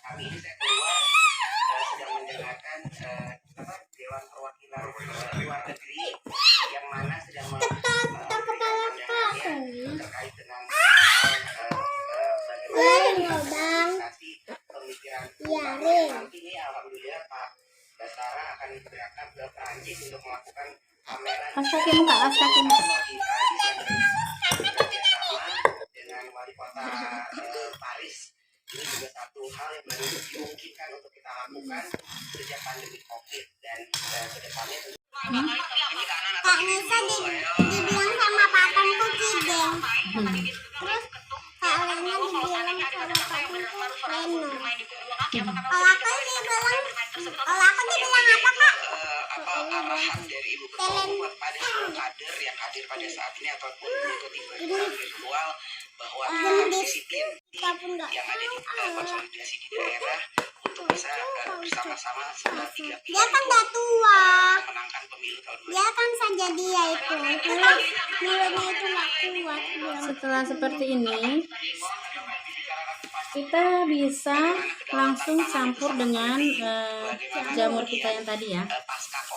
kami ini saya keluar sedang mendengarkan Dewan Perwakilan Luar Negeri yang mana sedang memberikan pandangannya terkait dengan bagaimana pemikiran nanti ini. Alhamdulillah Pak Basara akan berangkat ke Prancis untuk melakukan pameran bekerjasama dengan wali kota Paris. Ini juga satu hal yang baru dimungkinkan untuk kita lakukan sejak pandemi COVID dan kedepannya tentu. Kak Nisa dibilang sama papanku Cideng. Terus Kak Lena dibilang sama papanku Leno. Kalau aku dibilang apa Kak? Arahan dari Ibu Ketua Umum pada seluruh kader yang hadir pada saat ini ataupun mengikuti virtual bahwa disiplin yang ada di konsolidasi di daerah untuk bisa bersama-sama setelah 3 pilar dia kan udah tua, memenangkan pemilu tahun 2020. Dia kan saja dia itu mulutnya itu nggak kuat. Setelah seperti ini kita bisa langsung campur dengan jamur kita yang tadi ya.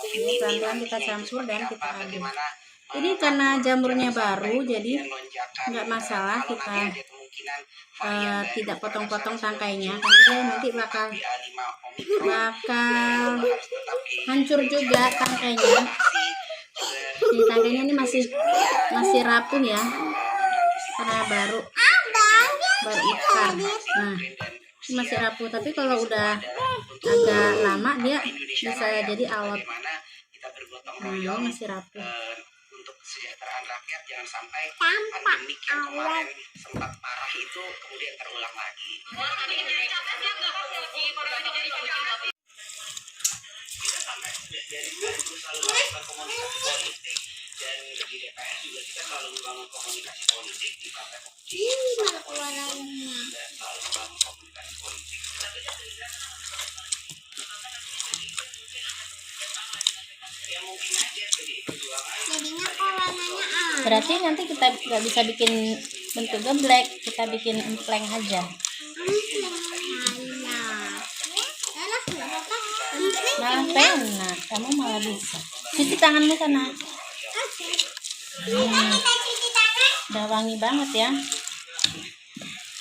Ini pelan-pelan kita campur dan kita aduk. Ini karena jamurnya baru, jadi nggak masalah kita tidak potong-potong tangkainya, karena dia nanti bakal hancur juga tangkainya. Ini tangkainya ini masih rapuh ya, karena baru ikar. Nah, ini masih rapuh, tapi kalau udah agak lama dia bisa jadi alot. Nah, ini masih rapuh. Untuk kesejahteraan rakyat, jangan sampai pandemi yang kemarin sempat parah itu kemudian terulang lagi. Kita sampai dari selalu melakukan komunikasi politik, dan di DPR juga kita selalu membangun komunikasi politik di partai politik. Dan selalu membangun komunikasi politik. Ya mungkin aja jadi perjuangan. Berarti nanti kita nggak bisa bikin bentuk geblek, kita bikin empleng aja. Malah pena, kamu malah bisa. Cuci tanganmu sana. Udah wangi banget ya.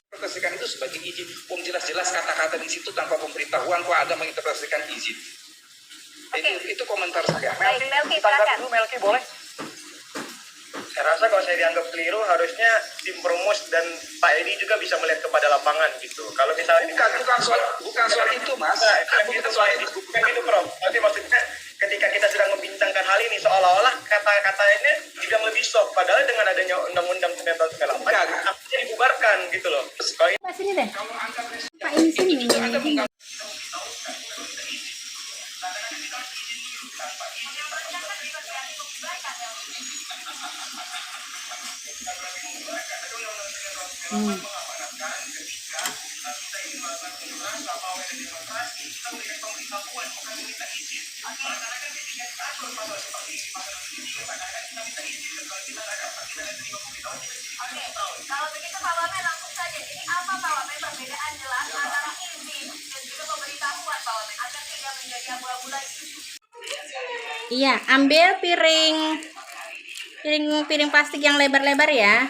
Interpretasikan itu sebagai izin. Jelas-jelas kata-kata di situ tanpa pemberitahuan kok ada menginterpretasikan izin. Itu komentar saya. Melki, silakan. Melki, boleh? Saya rasa kalau saya dianggap keliru, harusnya tim Perumus dan Pak Edi juga bisa melihat kepada lapangan gitu. Kalau misalnya bukan soal itu, Mas. Bukan soal itu, bukan itu, Prof. Nanti maksudnya ketika kita sedang membincangkan hal ini, seolah-olah kata-kata ini dibilang lebih soft, padahal dengan adanya Undang-Undang 1998, artinya dibubarkan gitu loh. Pak sini deh. Pak ini sini. Kalau begitu Pak Wamen langsung saja. Ini apa Pak Wamen perbedaan jelas antara izin dan juga pemberitahuan Pak Wamen agar tidak menjadi abu-abu lagi? Iya, ambil piring plastik yang lebar-lebar ya.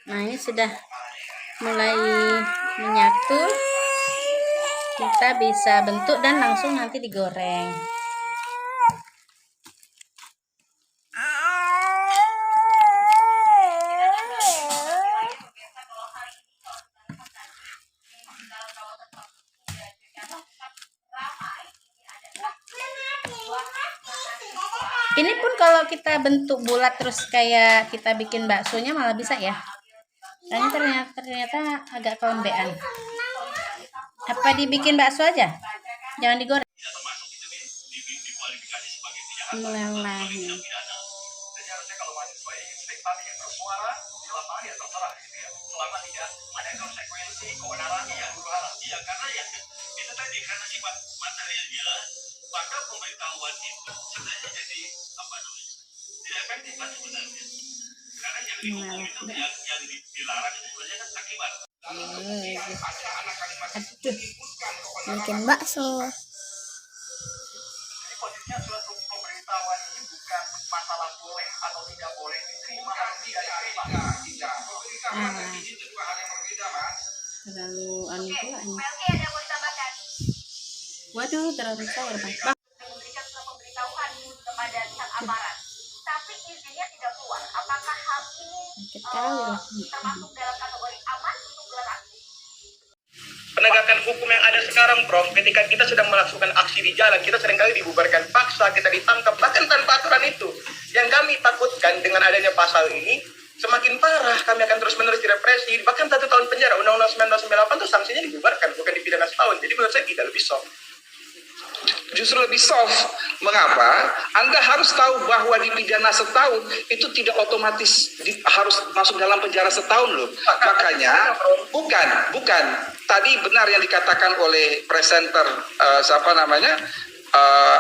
Nah, ini sudah mulai menyatu. Kita bisa bentuk dan langsung nanti digoreng. Ini pun kalau kita bentuk bulat terus kayak kita bikin baksonya malah bisa ya. Karena ternyata agak kelembean. Apa dibikin bakso aja? Jangan digoreng. Melelahi. Jadi harusnya kalau mahasiswa ingin ingin bersuara di lapangan ya terserah gitu ya. Selama tidak ada konsekuensi kebenarannya yang berharap. Iya, karena ya itu tadi karena sifat materialnya, maka pemberitahuan itu sebenarnya jadi apa namanya? Tidak efektif kan sebenarnya. Karena yang dihukum itu yang dilarang itu sebenarnya kan akibat. Aduh. bikin bakso. Jadi posisinya suatu pemberitahuan ini bukan masalah boleh atau tidak boleh diterima atau tidak diterima. Terlalu anu pula ini. Melki ada yang mau ditambahkan? Waduh, terlalu cair bang. Memberikan surat pemberitahuan kepada pihak aparat, tapi izinnya tidak keluar. Apakah hal ini Sakit kali lah. termasuk dalam kategori aman untuk gelar aksi? Penegakan hukum yang ada sekarang, Prof, ketika kita sedang melakukan aksi di jalan, kita seringkali dibubarkan paksa, kita ditangkap, bahkan tanpa aturan itu. Yang kami takutkan dengan adanya pasal ini, semakin parah, kami akan terus-menerus direpresi, bahkan 1 tahun penjara. Undang-Undang 1998 itu sanksinya dibubarkan, bukan dipidana setahun. Jadi menurut saya tidak lebih soft. Justru lebih soft. Mengapa? Anda harus tahu bahwa dipidana setahun itu tidak otomatis harus masuk dalam penjara setahun loh. Makanya bukan. Tadi benar yang dikatakan oleh presenter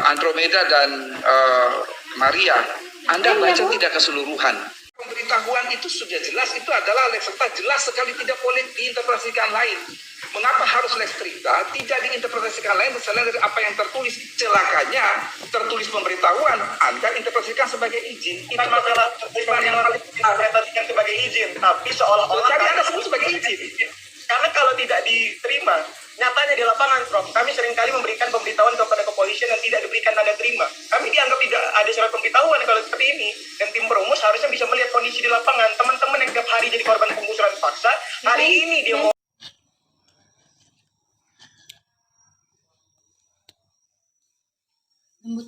Andromeda dan Maria. Anda baca tidak keseluruhan. Pemberitahuan itu sudah jelas, itu adalah lex stricta, jelas sekali tidak boleh diinterpretasikan lain. Mengapa harus lex stricta? Tidak diinterpretasikan lain selain dari apa yang tertulis. Celakanya tertulis pemberitahuan, Anda interpretasikan sebagai izin. Itu masalah yang diinterpretasikan sebagai izin, tapi seolah-olah Jadi Anda sebut sebagai izin. karena kalau tidak diterima, nyatanya di lapangan, Prof, kami seringkali memberikan pemberitahuan kepada kepolisian yang tidak diberikan tanda terima. Kami dianggap tidak ada surat pemberitahuan kalau seperti ini. Dan tim perumus harusnya bisa melihat kondisi di lapangan. Teman-teman yang tiap hari jadi korban penggusuran paksa, hari ini dia mau Lembut.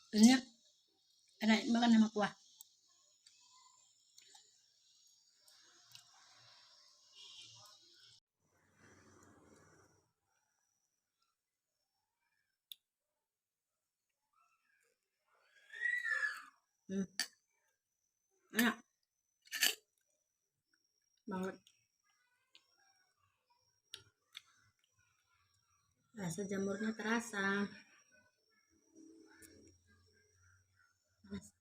Ini enak makan sama kuah. Enak banget. Rasa jamurnya terasa. Panas.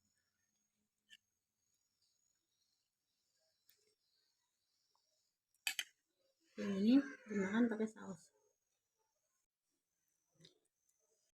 Ini dimakan pakai saus.